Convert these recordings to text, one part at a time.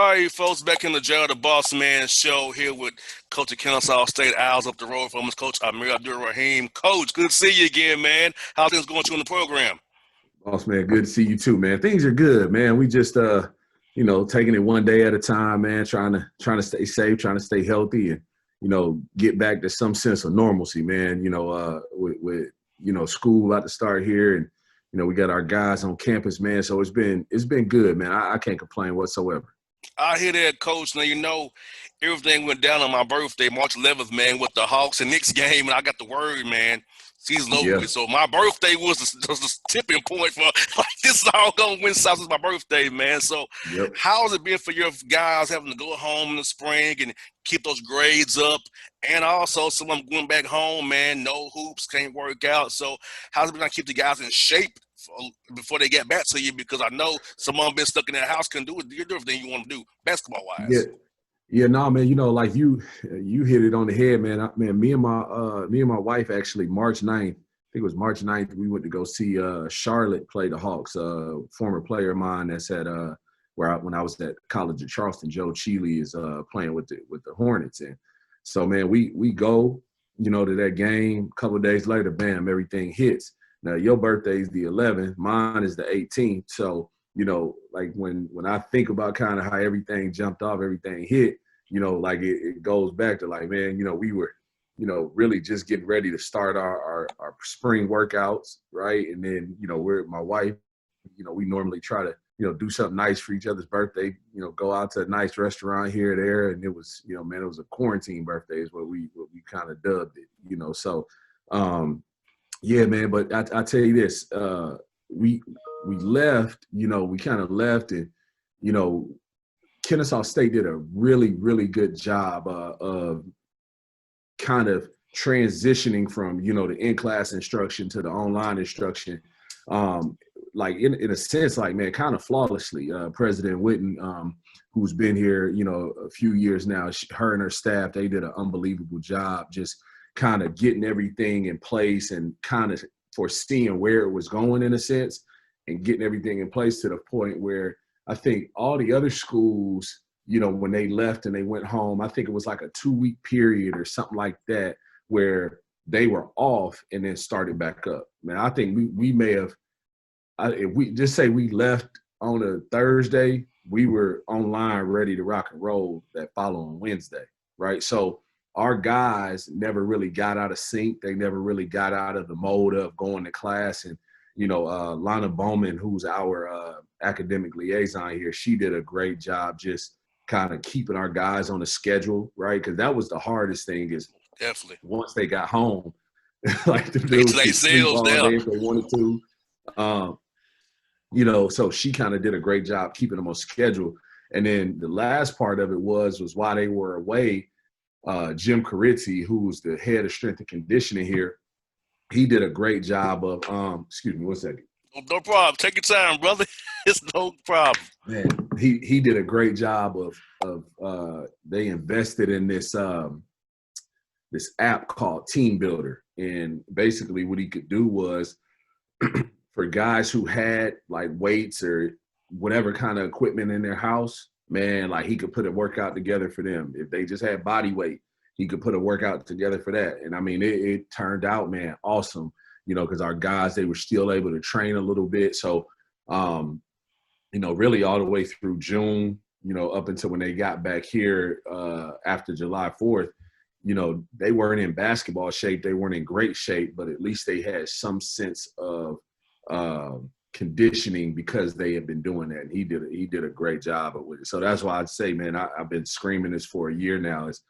All right, folks, back in the jail, the Bossman show here with Coach of Kennesaw State Owls up the road from us, Coach Amir Abdur-Rahim. Coach, good to see you again, man. How things going to you in the program? Boss man, good to see you too, man. Things are good, man. We just taking it one day at a time, man, trying to stay safe, trying to stay healthy and, get back to some sense of normalcy, man. With school about to start here and we got our guys on campus, man. So it's been good, man. I can't complain whatsoever. I hear that, Coach. Now, everything went down on my birthday, March 11th, man, with the Hawks and Knicks game, and I got the word, man. Season's over Yeah. with. So my birthday was the tipping point for like, this is all going to win South is my birthday, man. So Yep. how has it been for your guys having to go home in the spring and keep those grades up? And also some of them going back home, man, no hoops, can't work out. So how's it been to keep the guys in shape before they get back to you? Because I know some of them been stuck in that house, couldn't do it. You do everything you want to do, basketball-wise. Yeah. Yeah, no, man. Like you hit it on the head, man. Me and my wife actually March 9th, I think it was March 9th, we went to go see Charlotte play the Hawks. Former player of mine that's at when I was at College of Charleston, Joe Cheeley is playing with the Hornets, and so man, we go to that game. A couple of days later, bam, everything hits. Now your birthday is the 11th, mine is the 18th, so. Like when I think about kind of how everything jumped off, everything hit, like it goes back to like, man, we were, really just getting ready to start our spring workouts, right? And then, my wife, we normally try to, do something nice for each other's birthday, go out to a nice restaurant here or there. And it was, man, it was a quarantine birthday is what we kind of dubbed it, so, yeah, man, but I tell you this, we left, we kind of left and, Kennesaw State did a really, really good job of kind of transitioning from, the in-class instruction to the online instruction. Like in a sense, like, man, kind of flawlessly. President Witten, who's been here, a few years now, her and her staff, they did an unbelievable job just kind of getting everything in place and kind of foreseeing where it was going in a sense. And getting everything in place to the point where I think all the other schools, when they left and they went home, I think it was like a 2-week period or something like that where they were off and then started back up. Man, I think we may have, if we just say we left on a Thursday, we were online ready to rock and roll that following Wednesday, right? So our guys never really got out of sync. They never really got out of the mode of going to class. And Lana Bowman, who's our academic liaison here, she did a great job just kind of keeping our guys on the schedule, right? Because that was the hardest thing is definitely once they got home, like the they dudes could sleep all day if they wanted to. So she kind of did a great job keeping them on schedule. And then the last part of it was while they were away, Jim Carizzi, who's the head of strength and conditioning here, he did a great job of, excuse me, 1 second. No problem. Take your time, brother. It's no problem. Man, he did a great job of they invested in this this app called Team Builder. And basically what he could do was for guys who had like weights or whatever kind of equipment in their house, man, like he could put a workout together for them. If they just had body weight, he could put a workout together for that. And I mean, it turned out, man, awesome, because our guys, they were still able to train a little bit. So, really all the way through June, up until when they got back here after July 4th, they weren't in basketball shape. They weren't in great shape, but at least they had some sense of conditioning because they had been doing that. And he did a great job with it. So that's why I'd say, man, I've been screaming this for a year now is,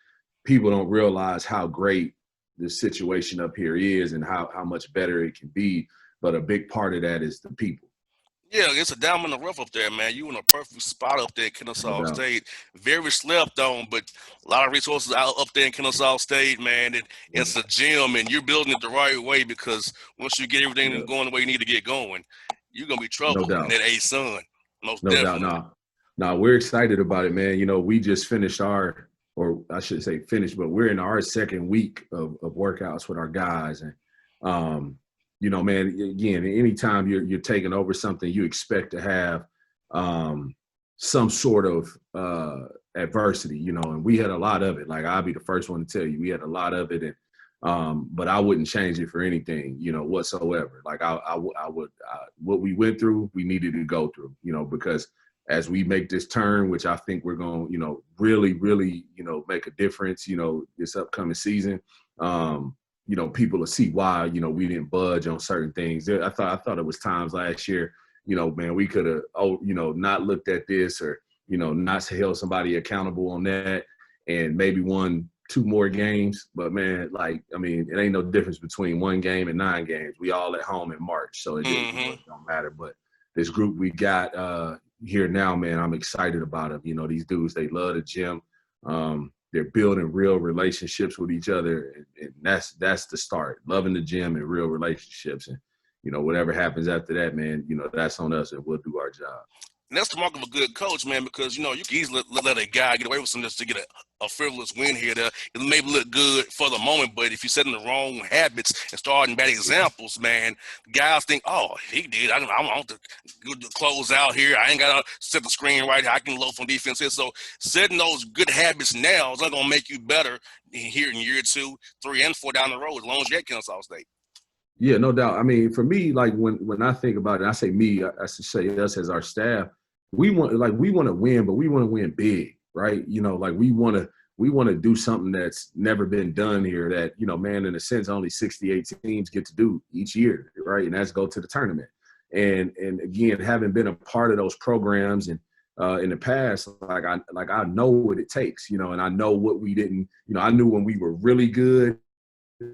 people don't realize how great this situation up here is and how much better it can be. But a big part of that is the people. Yeah, it's a diamond in the rough up there, man. You in a perfect spot up there at Kennesaw State. Very slept on, but a lot of resources out up there in Kennesaw State, man. It's a gym, and you're building it the right way because once you get everything going the way you need to get going, you're going to be trouble in that A-Sun. Most definitely. Doubt. No, we're excited about it, man. We just finished or I should say finished, but we're in our second week of workouts with our guys. And, man, again, anytime you're taking over something, you expect to have some sort of adversity, you know, and we had a lot of it. Like, I'll be the first one to tell you, we had a lot of it, and but I wouldn't change it for anything, you know, whatsoever. Like, what we went through, we needed to go through, you know, because as we make this turn, which I think we're going to, you know, really, really, you know, make a difference, you know, this upcoming season. You know, people will see why, you know, we didn't budge on certain things. I thought it was times last year, you know, man, we could have, you know, not looked at this, or, you know, not held somebody accountable on that, and maybe won 2 more games. But man, like, I mean, it ain't no difference between 1 game and 9 games. We all at home in March, so it, you know, it don't matter. But this group we got here now, man, I'm excited about them. You know, these dudes, they love the gym. They're building real relationships with each other, and that's the start. Loving the gym and real relationships, and you know, whatever happens after that, man, you know, that's on us, and we'll do our job. And that's the mark of a good coach, man, because, you know, you can easily let a guy get away with something just to get a frivolous win here. It may look good for the moment, but if you're setting the wrong habits and starting bad examples, man, guys think, oh, he did. I want to close out here. I ain't got to set the screen right here. I can load from defense here. So setting those good habits now is not going to make you better here in year 2, 3, and 4 down the road, as long as you're at Kennesaw State. Yeah, no doubt. I mean, for me, like when I think about it, I say me, I should say us as our staff. We want to win, but we want to win big, right? You know, like we want to do something that's never been done here. That, you know, man, in a sense, only 68 teams get to do each year, right? And that's go to the tournament. And again, having been a part of those programs and in the past, like I know what it takes, you know, and I know what we didn't. You know, I knew when we were really good,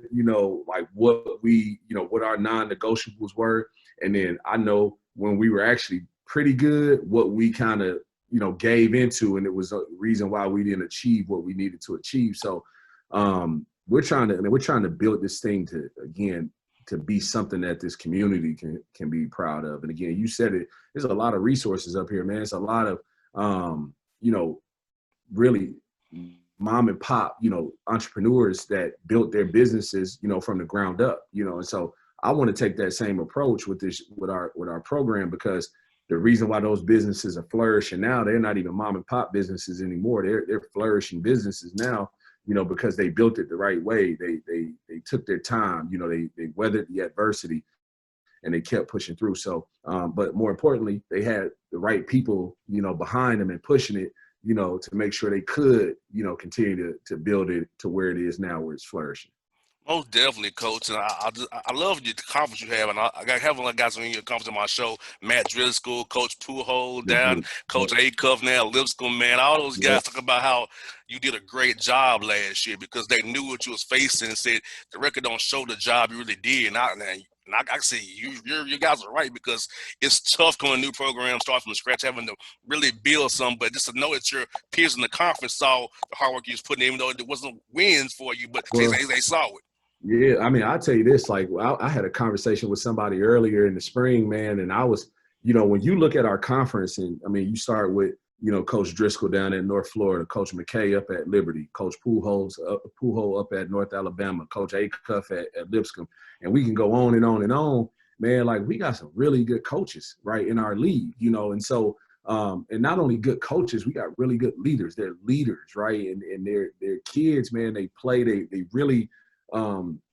you know, like what we, you know, what our non-negotiables were. And then I know when we were actually pretty good, what we kind of, you know, gave into, and it was a reason why we didn't achieve what we needed to achieve. So we're trying to build this thing to, again, to be something that this community can be proud of. And again, you said it, there's a lot of resources up here, man. It's a lot of, you know, really mom and pop, you know, entrepreneurs that built their businesses, you know, from the ground up, you know. And so I want to take that same approach with our program, because the reason why those businesses are flourishing now, they're not even mom and pop businesses anymore. They're flourishing businesses now, you know, because they built it the right way. They took their time, you know, they weathered the adversity, and they kept pushing through. So, but more importantly, they had the right people, you know, behind them and pushing it, you know, to make sure they could, you know, continue to build it to where it is now, where it's flourishing. Most definitely, Coach. And I love the conference you have. And I got having like guys on your conference on my show, Matt Driscoll, Coach Pujols down, Coach Acuff now, Lipscomb, man. All those guys talk about how you did a great job last year, because they knew what you was facing and said the record don't show the job you really did. And I say you guys are right, because it's tough coming new programs, start from scratch, having to really build some. But just to know that your peers in the conference saw the hard work you was putting in, even though it wasn't wins for you, but they saw it. Yeah, I mean, I'll tell you this, like I had a conversation with somebody earlier in the spring, man, and I was, you know, when you look at our conference, and I mean, you start with, you know, Coach Driscoll down in North Florida, Coach McKay up at Liberty, Coach Pujols up at North Alabama, Coach Acuff at Lipscomb, and we can go on and on and on, man. Like, we got some really good coaches, right, in our league, you know, and so and not only good coaches, we got really good leaders. They're leaders, right, and they're kids, man. They play, they really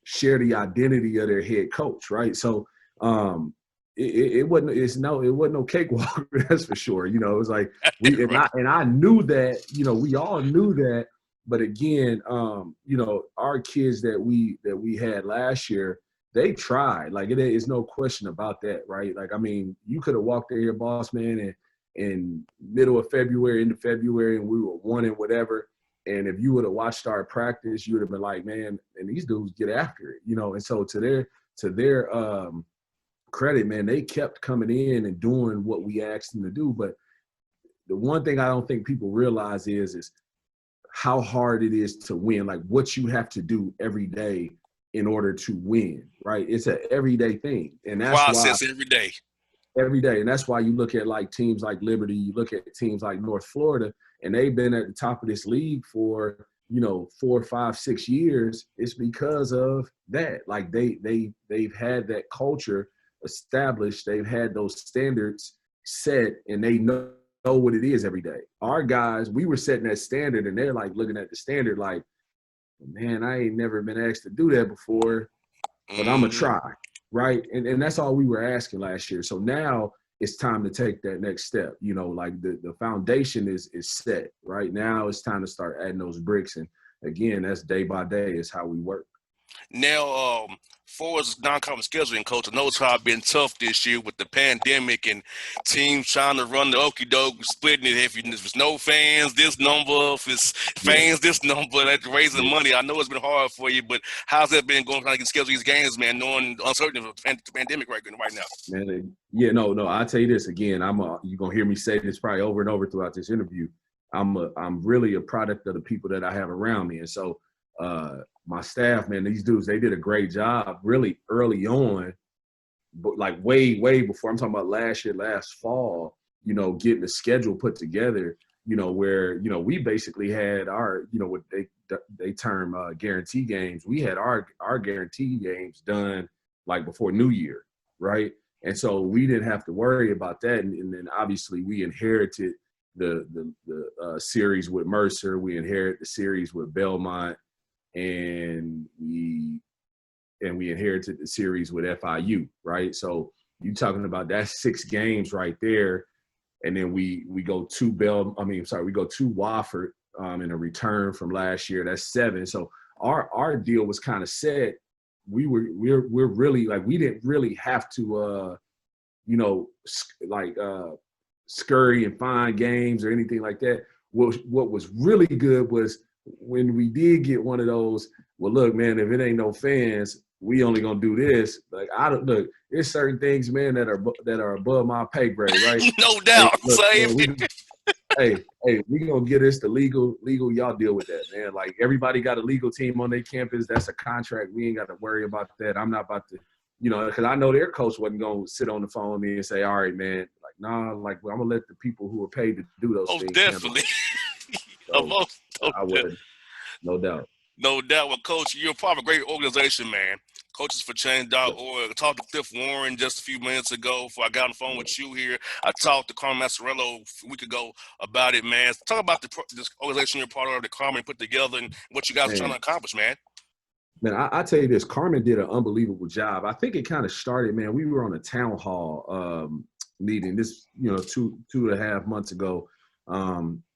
share the identity of their head coach, right? So it wasn't no cakewalk, that's for sure. You know, it was like I knew that, you know, we all knew that, but again, you know, our kids that we had last year, they tried. Like, it is no question about that, right? Like, I mean, you could have walked in here, Bossman, and in middle of February, into February, and we were 1 and whatever. And if you would have watched our practice, you would have been like, man, and these dudes get after it, you know. And so to their credit, man, they kept coming in and doing what we asked them to do. But the one thing I don't think people realize is how hard it is to win, like what you have to do every day in order to win, right? It's an everyday thing. And that's process why every day. And that's why you look at like teams like Liberty, you look at teams like North Florida, and they've been at the top of this league for, you know, 4, 5, 6 years. It's because of that. Like they've had that culture established. They've had those standards set, and they know know what it is every day. Our guys, we were setting that standard, and they're like looking at the standard like, man, I ain't never been asked to do that before, but I'm gonna try, right? And that's all we were asking last year. So now it's time to take that next step. You know, like the foundation is set. Right now it's time to start adding those bricks. And again, that's day by day is how we work. Now, for as non-conference scheduling, coach, I know it's probably been tough this year with the pandemic and teams trying to run the okie doke, splitting it. If it's no fans, this number. If it's fans, this number. That's raising money. I know it's been hard for you, but how's that been going trying to schedule these games, man? Knowing the uncertainty of the pandemic right now. Man, yeah, no. I'll tell you this again. You're gonna hear me say this probably over and over throughout this interview. I'm really a product of the people that I have around me, and so. My staff, man, these dudes, they did a great job really early on, but like way before. I'm talking about last fall, you know, getting the schedule put together, you know, where, you know, we basically had our, you know, what they term guarantee games. We had our guarantee games done like before New Year, right? And so we didn't have to worry about that. And then obviously we inherited the series with Mercer. We inherited the series with Belmont. And we inherited the series with FIU, right? So you talking about that's 6 games right there, and then we go to Wofford in a return from last year. That's 7. So our deal was kind of set. We're really like we didn't really have to you know scurry and find games or anything like that. What was really good was when we did get one of those, well, look, man, if it ain't no fans, we only gonna do this. Like look, there's certain things, man, that are above my pay grade, right? No doubt. Hey, look, man, we gonna get this to legal. Y'all deal with that, man. Like everybody got a legal team on their campus. That's a contract. We ain't got to worry about that. I'm not about to, you know, because I know their coach wasn't gonna sit on the phone with me and say, all right, man, like nah, like I'm gonna let the people who are paid to do those things. Definitely. So, I would, no doubt. No doubt. Well, Coach, you're part of a great organization, man. CoachesForChange.org. I talked to Cliff Warren just a few minutes ago before I got on the phone with you here. I talked to Carmen Massarello a week ago about it, man. Talk about this organization you're part of that Carmen put together and what you guys are trying to accomplish, man. Man, I tell you this, Carmen did an unbelievable job. I think it kind of started, man. We were on a town hall meeting this, you know, two and a half months ago.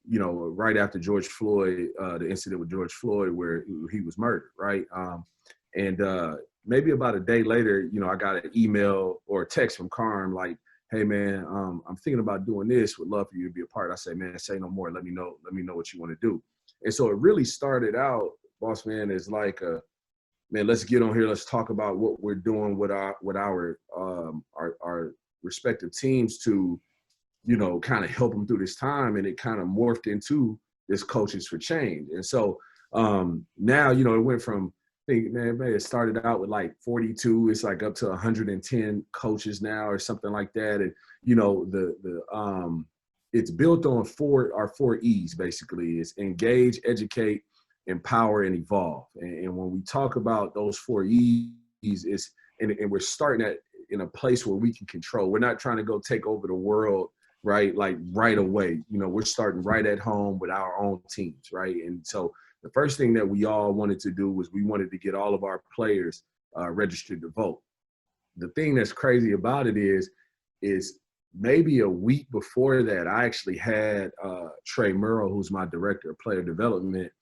You know, right after George Floyd, the incident with George Floyd where he was murdered, right? And maybe about a day later, you know, I got an email or a text from Carm like, hey, man, I'm thinking about doing this. Would love for you to be a part. I say, man, say no more. Let me know what you want to do. And so it really started out, Bossman, is like, man, let's get on here. Let's talk about what we're doing with our respective teams to, you know, kind of help them through this time. And it kind of morphed into this Coaches for Change. And so now, you know, it went from, it started out with like 42. It's like up to 110 coaches now or something like that. And, you know, it's built on our 4 E's basically. It's engage, educate, empower, and evolve. And when we talk about those 4 E's, and we're starting at in a place where we can control. We're not trying to go take over the world, right? Like right away, you know, we're starting right at home with our own teams, right? And so the first thing that we all wanted to do was we wanted to get all of our players registered to vote. The thing that's crazy about it is maybe a week before that, I actually had Trey Murrow, who's my director of player development,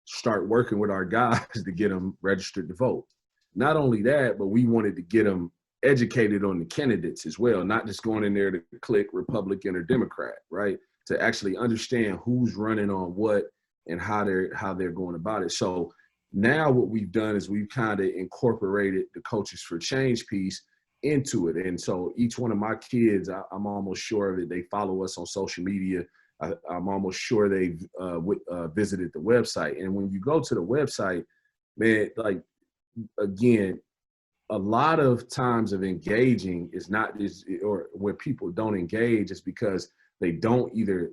start working with our guys to get them registered to vote. Not only that, but we wanted to get them educated on the candidates as well, not just going in there to click Republican or Democrat, right? To actually understand who's running on what and how they're going about it. So now what we've done is we've kind of incorporated the Coaches for Change piece into it. And so each one of my kids, I'm almost sure that they follow us on social media. I'm almost sure they've visited the website. And when you go to the website, man, like, again, a lot of times of engaging is not just, or where people don't engage is because they either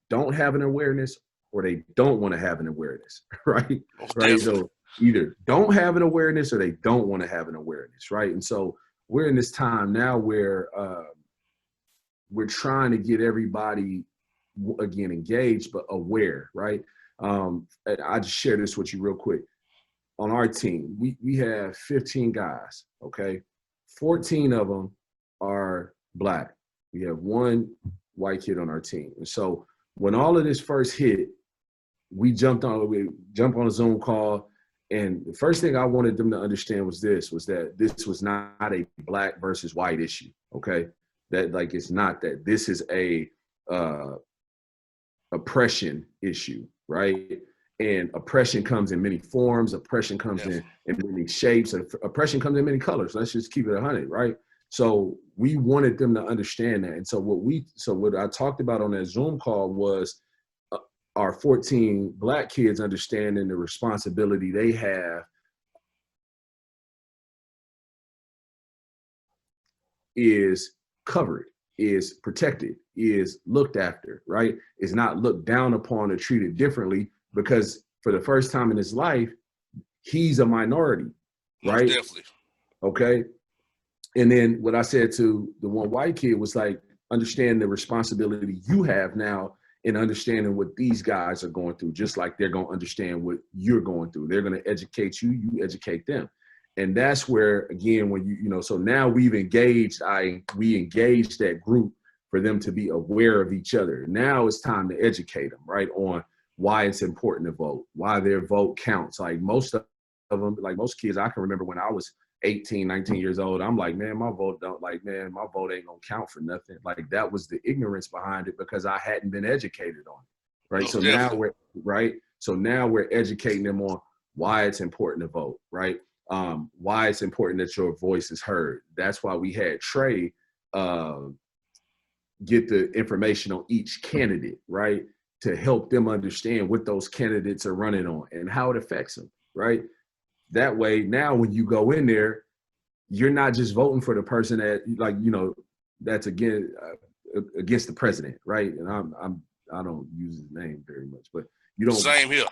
don't have an awareness or they don't want to have an awareness, right? Right. So either don't have an awareness or they don't want to have an awareness, right? And so we're in this time now where we're trying to get everybody again engaged but aware, right? And I just share this with you real quick. On our team, we have 15 guys, okay? 14 of them are Black. We have one white kid on our team. And so when all of this first hit, we jumped on a Zoom call. And the first thing I wanted them to understand was that this was not a Black versus white issue, okay? That like, it's not that. This is a oppression issue, right? And oppression comes in many forms. Oppression comes in many shapes. Oppression comes in many colors. Let's just keep it 100, right? So we wanted them to understand that. And so what I talked about on that Zoom call was our 14 Black kids understanding the responsibility they have is covered, is protected, is looked after, right? Is not looked down upon or treated differently, because for the first time in his life, he's a minority, right? Most definitely. Okay. And then what I said to the one white kid was like, understand the responsibility you have now in understanding what these guys are going through, just like they're going to understand what you're going through. They're going to educate you, you educate them. And that's where, again, when so now we engaged that group for them to be aware of each other. Now it's time to educate them, right, on why it's important to vote, why their vote counts. Like most of them, like most kids, I can remember when I was 18, 19 years old, I'm like, man, my vote ain't gonna count for nothing. Like that was the ignorance behind it, because I hadn't been educated on it, right? So now we're educating them on why it's important to vote, right? Why it's important that your voice is heard. That's why we had Trey get the information on each candidate, right? To help them understand what those candidates are running on and how it affects them, right? That way, now when you go in there, you're not just voting for the person that, like, that's against the president, right? And I don't use his name very much, but you don't. Same here,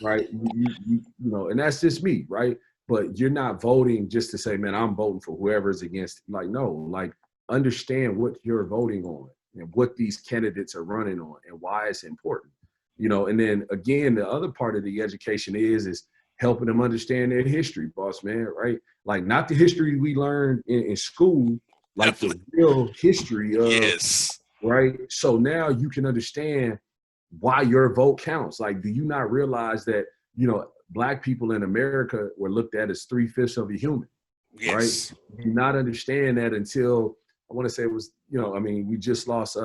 right? And that's just me, right? But you're not voting just to say, man, I'm voting for whoever's against. Like, no, like understand what you're voting on and what these candidates are running on and why it's important, And then again, the other part of the education is helping them understand their history, boss man, right? Like not the history we learned in school, like the real history of, right? So now you can understand why your vote counts. Like, do you not realize that, Black people in America were looked at as 3/5 of a human, right? You do not understand that until, I want to say it was, we just lost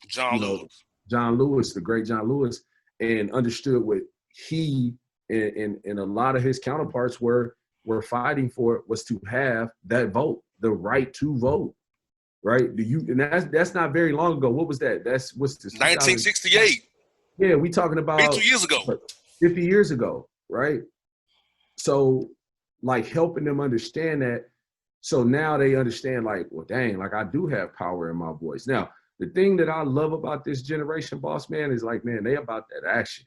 John Lewis, the great John Lewis, and understood what he and a lot of his counterparts were fighting for, was to have that vote, the right to vote, right? And that's not very long ago. What was that? What's this? 1968. Yeah, we talking about 52 years ago. 50 years ago, right? So like helping them understand that. So now they understand, like, well, dang, like I do have power in my voice. Now, the thing that I love about this generation, boss man, is like, man, they about that action,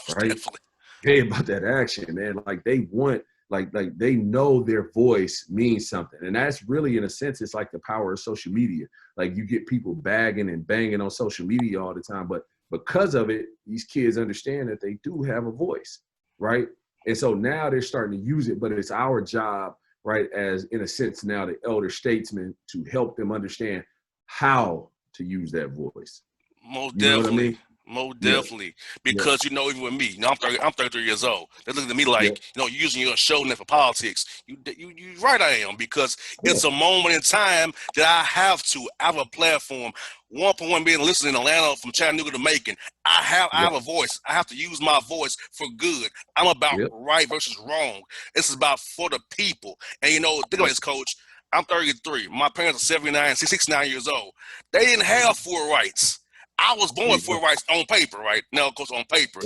right? Definitely. They about that action, man. Like they want, like they know their voice means something. And that's really, in a sense, it's like the power of social media. Like you get people bagging and banging on social media all the time, but because of it, these kids understand that they do have a voice, right? And so now they're starting to use it, but it's our job, right, as, in a sense, now the elder statesmen, to help them understand how to use that voice. Most You know definitely. what I mean? Most definitely. Because, even with me, I'm 33 years old. They're looking at me like, you're using your show for politics. You right, I am, because it's a moment in time that I have a platform. 1.1 million listeners in Atlanta, from Chattanooga to Macon. I have a voice. I have to use my voice for good. I'm about right versus wrong. This is about for the people. And think about this, Coach. I'm 33. My parents are 79, 69 years old. They didn't have full rights. I was born with full rights on paper, right? Now, of course, on paper.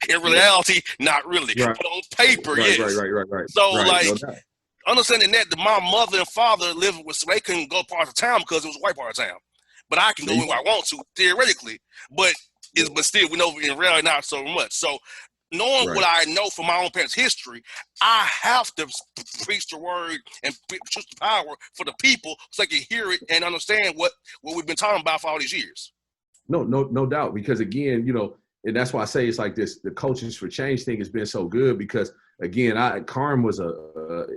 In reality, not really. But on paper, yes. Right. So, understanding that my mother and father lived with, so they couldn't go part of town because it was a white part of town. But I can go anywhere I want to, theoretically. But still, we know in reality not so much. So knowing Right. what I know from my own parents' history, I have to preach the word and preach the power for the people so they can hear it and understand what we've been talking about for all these years. No doubt. Because again, and that's why I say it's like this. The coaches for change thing has been so good because again, Carm is a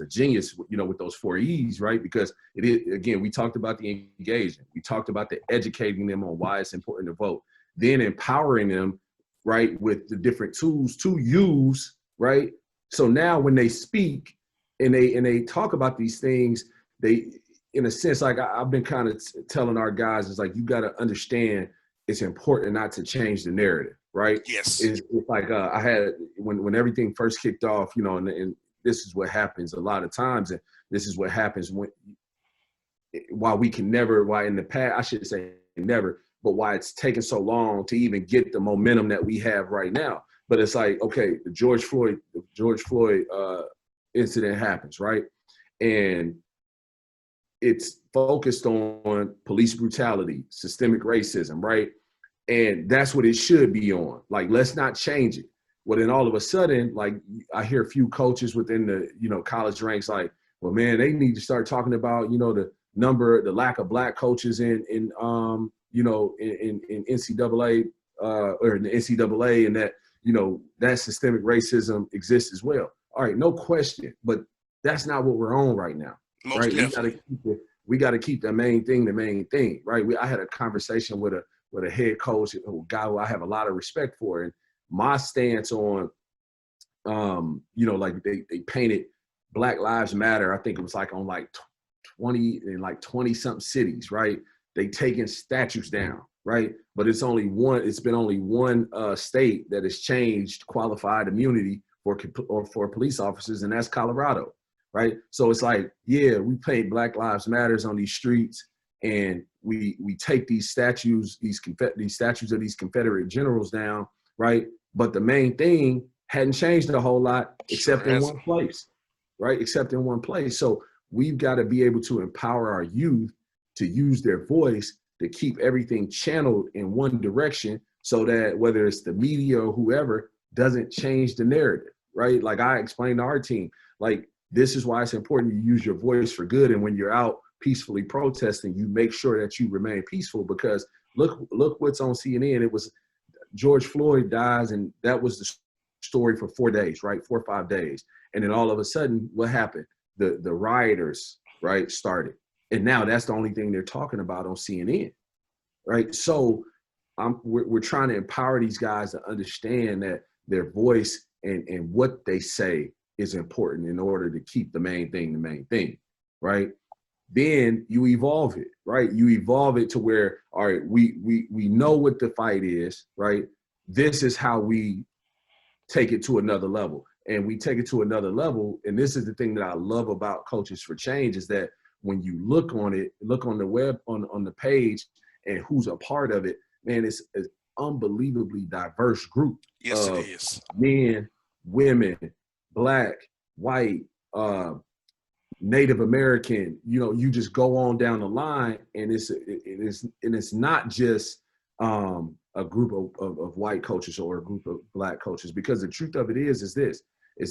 genius, with those 4 E's, right? Because it is, again, we talked about the engagement, we talked about the educating them on why it's important to vote, then empowering them, right, with the different tools to use, right? So now when they speak and they talk about these things, they, in a sense, like I've been kind of telling our guys, is like, you got to understand it's important not to change the narrative, right? Yes. It's like I had, when everything first kicked off, and this is what happens a lot of times, and this is what happens why in the past, I should say never, but why it's taken so long to even get the momentum that we have right now. But it's like, okay, the George Floyd incident happens, right? And it's focused on police brutality, systemic racism, right? And that's what it should be on. Like, let's not change it. Well, then all of a sudden, like, I hear a few coaches within the, college ranks like, well, man, they need to start talking about, the lack of black coaches in NCAA or in the NCAA, and that, that systemic racism exists as well. All right, no question, but that's not what we're on right now. Most Right? definitely. We got to keep the main thing, right? I had a conversation with a head coach, a guy who I have a lot of respect for, and my stance on, like they painted Black Lives Matter. I think it was like on like 20 something cities, right? They taking statues down, right? But it's been only one state that has changed qualified immunity for police officers, and that's Colorado. Right. So it's like, yeah, we paint Black Lives Matters on these streets, and we take these statues, these statues of these Confederate generals down. Right. But the main thing hadn't changed a whole lot except in one place. Right. Except in one place. So we've got to be able to empower our youth to use their voice to keep everything channeled in one direction, so that whether it's the media or whoever doesn't change the narrative. Right. Like I explained to our team, like, this is why it's important you use your voice for good. And when you're out peacefully protesting, you make sure that you remain peaceful, because look what's on CNN. It was George Floyd dies, and that was the story for 4 days, right? 4 or 5 days. And then all of a sudden, what happened? The rioters, right, started. And now that's the only thing they're talking about on CNN, right? So we're trying to empower these guys to understand that their voice and what they say is important in order to keep the main thing, right? Then you evolve it, right? You evolve it to where, all right, we know what the fight is, right? This is how we take it to another level. And we take it to another level. And this is the thing that I love about Coaches for Change, is that when you look on the web, on the page, and who's a part of it, man, it's an unbelievably diverse group Yes, of it is. men, women, Black, white, Native American. You just go on down the line, and it's not just a group of white coaches or a group of Black coaches, because the truth of it is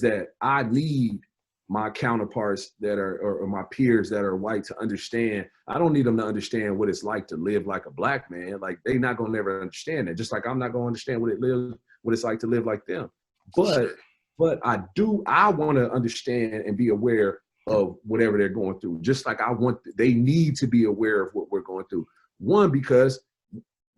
that I need my counterparts that are, or my peers that are white, to understand. I don't need them to understand what it's like to live like a Black man. Like, they're not going to never understand it. Just like I'm not going to understand what it's like to live like them. But I want to understand and be aware of whatever they're going through. Just like they need to be aware of what we're going through. One, because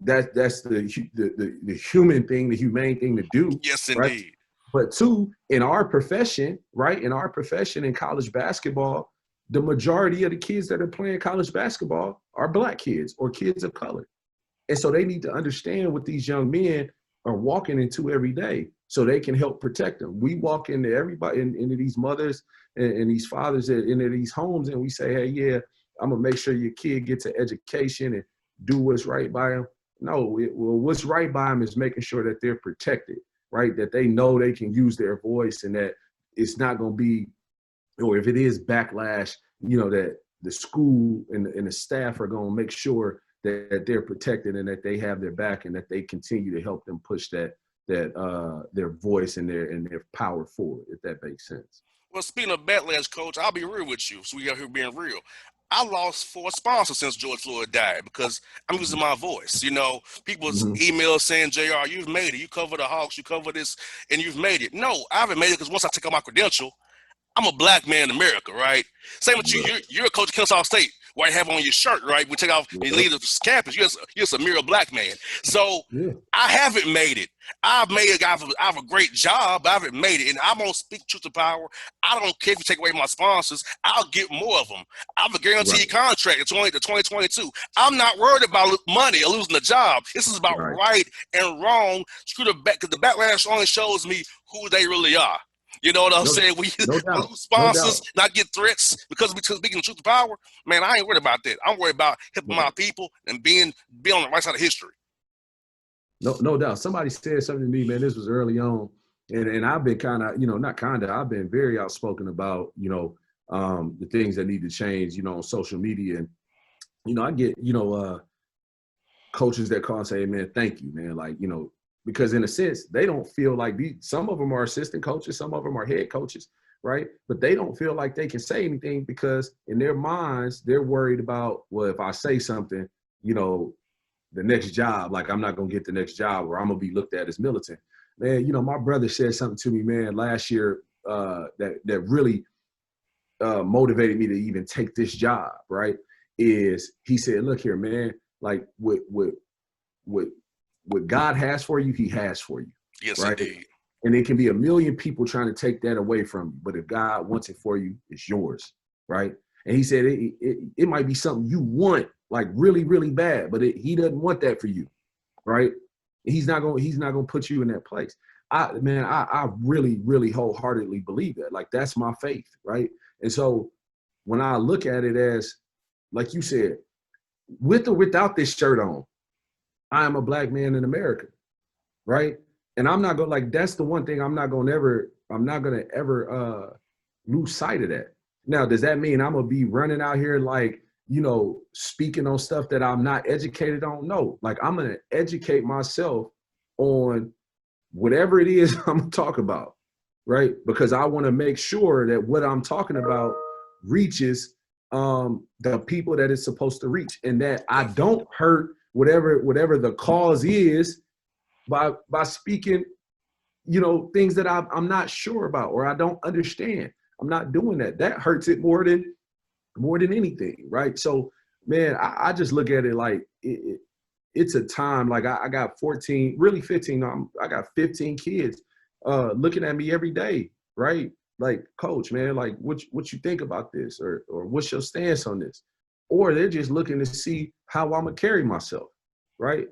that's the human thing, the humane thing to do. Yes, right? indeed. But two, in our profession, right? In our profession, in college basketball, the majority of the kids that are playing college basketball are Black kids or kids of color. And so they need to understand what these young men are walking into every day, so they can help protect them. We walk into everybody, into these mothers and these fathers into these homes, and we say, hey, yeah, I'm gonna make sure your kid gets an education and do what's right by them. No, what's right by them is making sure that they're protected, right? That they know they can use their voice, and that it's not gonna be, or if it is backlash, that the school and the staff are gonna make sure that they're protected, and that they have their back, and that they continue to help them push that their voice and their power forward, if that makes sense. Well, speaking of backlash, coach, I'll be real with you. So we out here being real. I lost 4 sponsors since George Floyd died because I'm using my voice. You know, people's Mm-hmm. emails saying, JR, you've made it. You cover the Hawks, you cover this, and you've made it. No, I haven't made it because once I take out my credential, I'm a black man in America, right? Same with you. You're a coach of Kennesaw State, where you have on your shirt, right? We take off and leave the campus. You're a mere black man. So I haven't made it. I've made it. I have a great job, but I haven't made it. And I'm going to speak truth to power. I don't care if you take away my sponsors. I'll get more of them. I have a guaranteed contract to 2022. I'm not worried about money or losing a job. This is about right and wrong. Screw the back, because the backlash only shows me who they really are. You know what I'm saying? We lose sponsors, not get threats because speaking the truth to power. Man, I ain't worried about that. I'm worried about helping my people and being on the right side of history. No doubt. Somebody said something to me, man. This was early on, and I've been I've been very outspoken about the things that need to change, on social media, and I get coaches that call and say, hey, man, thank you, man, because in a sense, they don't feel like some of them are assistant coaches, some of them are head coaches, right? But they don't feel like they can say anything because in their minds, they're worried about, well, if I say something, the next job, like I'm not going to get the next job or I'm going to be looked at as militant. Man, my brother said something to me, man, last year that really motivated me to even take this job, right? Is he said, look here, man, like what God has for you, he has for you. Yes, right? Indeed. And it can be a million people trying to take that away from you, but if God wants it for you, it's yours, right? And he said it might be something you want, like really, really bad, but he doesn't want that for you, right? He's not gonna put you in that place. I really, really wholeheartedly believe that. Like that's my faith, right? And so when I look at it as, like you said, with or without this shirt on, I am a black man in America, right? And I'm not gonna that's the one thing I'm not gonna ever lose sight of that. Now, does that mean I'm gonna be running out here speaking on stuff that I'm not educated on? No, I'm gonna educate myself on whatever it is I'm gonna talk about, right? Because I want to make sure that what I'm talking about reaches the people that it's supposed to reach, and that I don't hurt whatever the cause is by speaking, things that I'm not sure about or I don't understand. I'm not doing that. That hurts it more than anything, right? So, man, I just look at it like it's a time. Like I got 14, really 15. I got 15 kids looking at me every day, right? Like, coach, man, like what you think about this, or what's your stance on this? Or they're just looking to see how I'm gonna carry myself, right?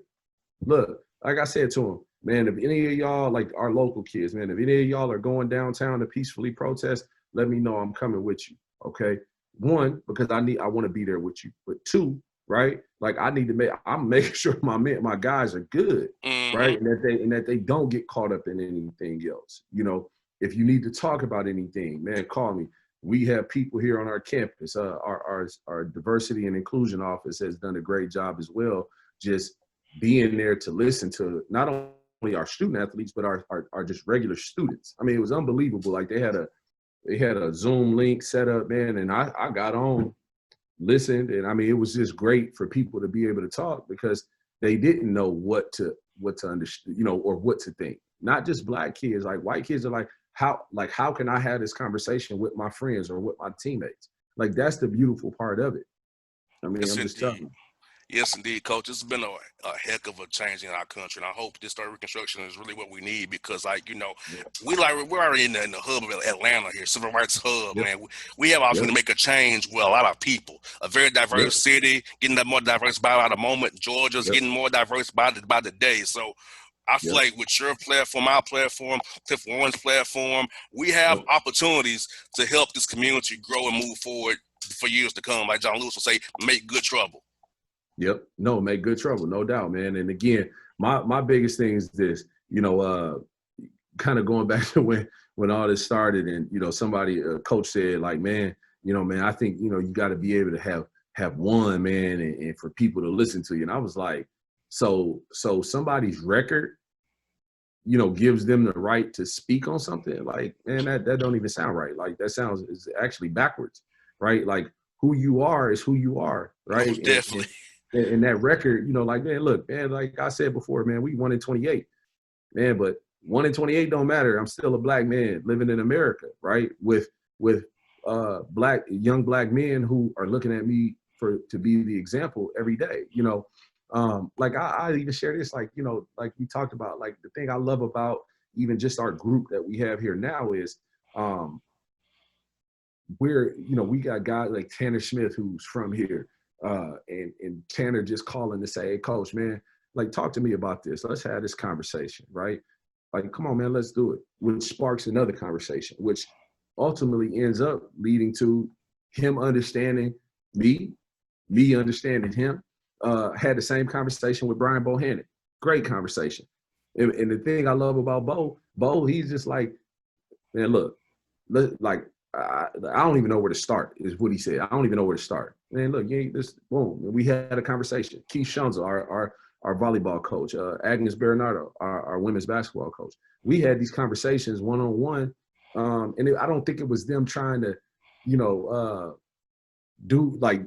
Look, like I said to them, man, if any of y'all, like our local kids, man, if any of y'all are going downtown to peacefully protest, let me know. I'm coming with you, okay? One, because I want to be there with you. But two, right? Like I'm making sure my guys are good, right? And that they don't get caught up in anything else. If you need to talk about anything, man, call me. We have people here on our campus. Our diversity and inclusion office has done a great job as well, just being there to listen to not only our student athletes, but our just regular students. I mean, it was unbelievable. Like they had a Zoom link set up, man, and I got on, listened, and I mean, it was just great for people to be able to talk because they didn't know what to understand, or what to think. Not just black kids, like white kids are like, how can I have this conversation with my friends or with my teammates? Like that's the beautiful part of it. I mean, Yes, I'm just telling you. Yes, indeed, Coach. It's been a heck of a change in our country, and I hope this third reconstruction is really what we need because, we're already in the hub of Atlanta here, civil rights hub, man. We have opportunity to make a change with a lot of people. A very diverse city, getting that more diverse by the moment. Georgia's getting more diverse by the day. So I feel like with your platform, our platform, Cliff Warren's platform, we have opportunities to help this community grow and move forward for years to come. Like John Lewis will say, make good trouble. Yep. No, make good trouble, no doubt, man. And again, my biggest thing is this, kind of going back to when all this started, and somebody, a coach said, like, man, I think you got to be able to have one, man, and for people to listen to you. And I was like, so somebody's record you know, gives them the right to speak on something, like, man, that don't even sound right. Like, that sounds is actually backwards, right? Like, who you are is who you are, right? Most definitely. And that record, you know, like, man, look, man, like I said before, man, we 1 in 28, man, but 1 in 28 don't matter. I'm still a black man living in America, right? With young black men who are looking at me to be the example every day, you know. Like I even share this, like, you know, like we talked about, like the thing I love about even just our group that we have here now is you know, we got guys like Tanner Smith, who's from here, and Tanner just calling to say, hey, coach, man, like, talk to me about this. Let's have this conversation, right? Like, come on, man, let's do it. Which sparks another conversation, which ultimately ends up leading to him understanding me understanding him. Had the same conversation with Brian Bohannon. Great conversation. And the thing I love about Bo, he's just like, man, look, like, I don't even know where to start, is what he said. I don't even know where to start. Man, look, this, boom. And we had a conversation. Keith Shunza, our volleyball coach, Agnes Bernardo, our women's basketball coach. We had these conversations one-on-one. I don't think it was them trying to, you know, do like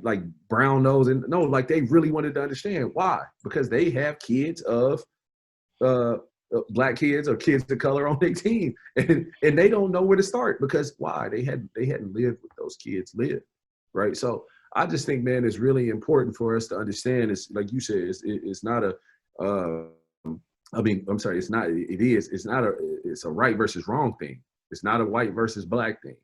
brown nose, and no, like, they really wanted to understand why, because they have kids of black kids or kids of color on their team, and they don't know where to start, because why? They hadn't lived what those kids live, right? So I just think, man, it's really important for us to understand. It's like you said, it's not a I mean, I'm sorry, it's not it's a right versus wrong thing. It's not a white versus black thing,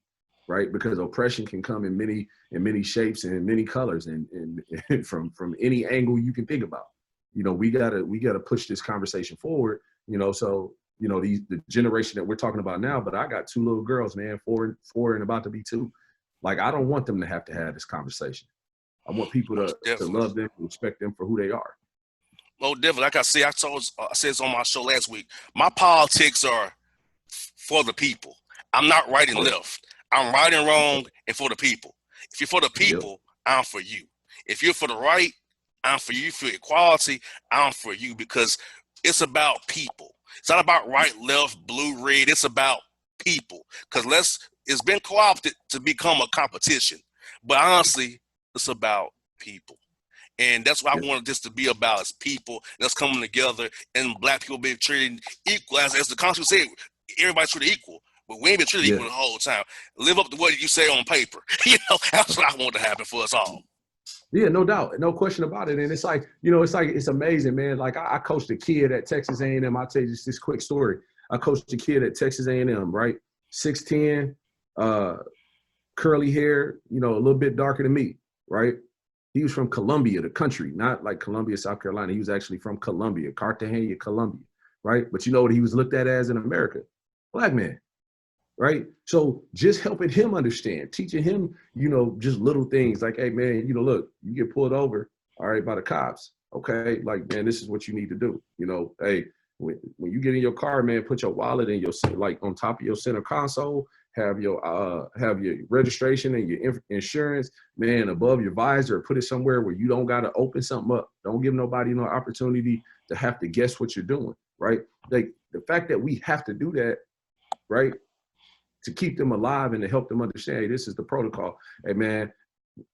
right? Because oppression can come in many shapes and in many colors, and from any angle you can think about. You know, we gotta push this conversation forward. You know, so, you know, the generation that we're talking about now. But I got 2 little girls, man, four and about to be 2. Like, I don't want them to have this conversation. I want people to love them, respect them for who they are. Oh, definitely. Like I said, I said this on my show last week. My politics are for the people. I'm not right and left. I'm right and wrong and for the people. If you're for the people, I'm for you. If you're for the right, I'm for you. For equality, I'm for you, because it's about people. It's not about right, left, blue, red. It's about people. Because it's been co-opted to become a competition. But honestly, it's about people. And that's what I wanted this to be about, is people that's coming together, and black people being treated equal. As the Constitution said, everybody's treated equal. But we ain't been treated equal the whole time. Live up to what you say on paper. You know, that's what I want to happen for us all. Yeah, no doubt, no question about it. And it's like, you know, it's amazing, man. Like, I coached a kid at Texas A&M. I'll tell you just this quick story. I coached a kid at Texas A&M, right? 6'10", curly hair, you know, a little bit darker than me, right? He was from Columbia, the country, not like Columbia, South Carolina. He was actually from Columbia, Cartagena, Columbia, right? But you know what he was looked at as in America? Black man, right? So just helping him understand, teaching him, you know, just little things like, hey, man, you know, look, you get pulled over, all right, by the cops, okay? Like, man, this is what you need to do. You know, hey, when you get in your car, man, put your wallet in your, like, on top of your center console, have your registration and your insurance, man, above your visor, put it somewhere where you don't got to open something up. Don't give nobody no opportunity to have to guess what you're doing, right? Like, the fact that we have to do that, right, to keep them alive and to help them understand, hey, this is the protocol. Hey, man,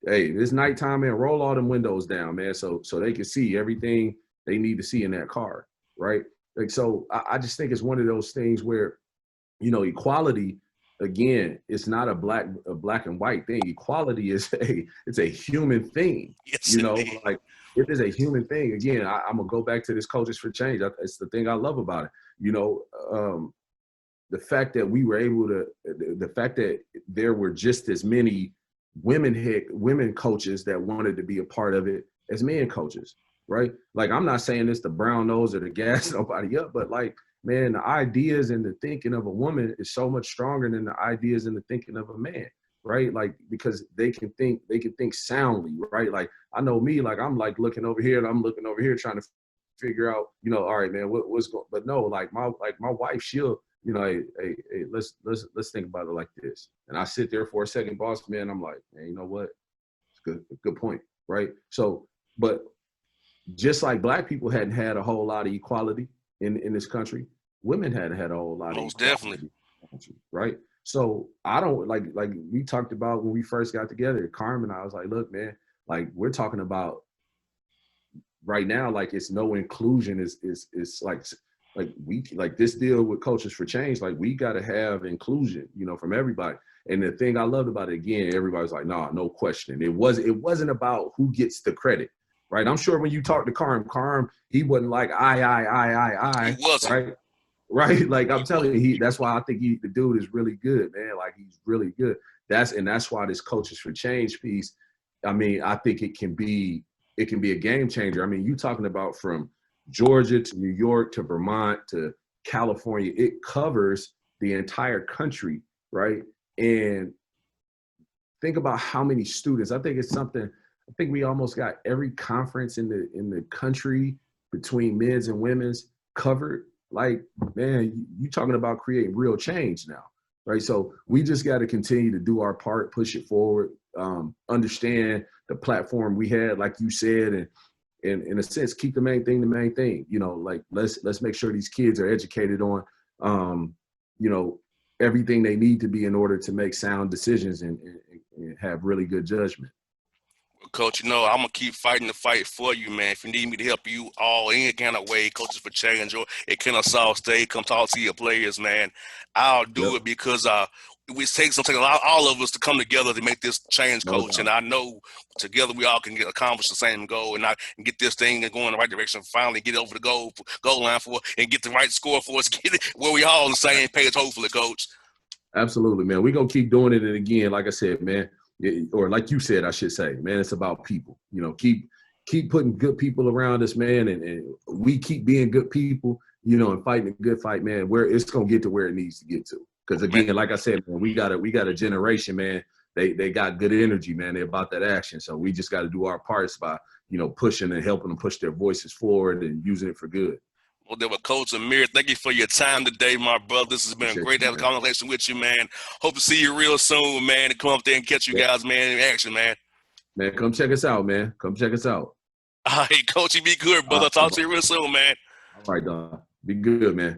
hey, it's nighttime, man, roll all them windows down, man, so they can see everything they need to see in that car, right? Like, so I just think it's one of those things where, you know, equality, again, it's not a black and white thing. Equality is it's a human thing. Yes, you know, indeed. like, it is a human thing. Again, I'm gonna go back to this Coaches for Change. It's the thing I love about it. You know, the fact that we were able to, the fact that there were just as many women coaches that wanted to be a part of it as men coaches, right? Like, I'm not saying this to brown nose or to gas nobody up, but like, man, the ideas and the thinking of a woman is so much stronger than the ideas and the thinking of a man, right? Like, because they can think soundly, right? Like, I know me, like, I'm like looking over here and I'm looking over here trying to figure out, you know, all right, man, what's going, but no, like my wife, she'll, you know, hey, let's think about it like this. And I sit there for a second, boss man, I'm like, man, you know what? It's good point, right? So, but just like black people hadn't had a whole lot of equality in this country, women had a whole lot of Most definitely. equality, right? So I don't like we talked about when we first got together, Carmen. I was like, look, man, like we're talking about right now, like it's no inclusion is like we like this deal with Coaches for Change, like we got to have inclusion, you know, from everybody. And the thing I loved about it, again, everybody's like, nah, no question. It wasn't about who gets the credit, right? I'm sure when you talk to Carm, he wasn't like He wasn't. right? Right? Like I'm telling you, that's why I think the dude is really good, man. Like he's really good. That's why this Coaches for Change piece, I mean, I think it can be a game changer. I mean, you talking about from Georgia to New York to Vermont to California, it covers the entire country, right? And think about how many students. I think it's something. I think we almost got every conference in the country between men's and women's covered. Like, man, you talking about creating real change now, right? So we just got to continue to do our part, push it forward, understand the platform we had, like you said, and in a sense, keep the main thing. You know, like let's make sure these kids are educated on, you know, everything they need to be in order to make sound decisions and have really good judgment. Coach, you know, I'm going to keep fighting the fight for you, man. If you need me to help you all any kind of way, Coaches for Change or at Kennesaw State, come talk to your players, man. I'll do it because it takes all of us to come together to make this change, Coach. And I know together we all can accomplish the same goal and get this thing going in the right direction. Finally get over the goal line and get the right score for us. Get it where we all on the same page, hopefully, Coach. Absolutely, man. We're going to keep doing it. And again, like I said, man, or like you said, I should say, man, it's about people. You know, keep putting good people around us, man, and we keep being good people, you know, and fighting a good fight, man, where it's going to get to where it needs to get to. Because again, like I said, man, we got a generation, man. They got good energy, man. They're about that action. So we just got to do our parts by, you know, pushing and helping them push their voices forward and using it for good. Well, there were Coach Amir. Thank you for your time today, my brother. This has been great to have a conversation with you, man. Hope to see you real soon, man, and come up there and catch you guys, man, in action, man. Man, come check us out, man. Come check us out. All right, Coach, you be good, brother. I'll talk to you real soon, man. All right, dog. Be good, man.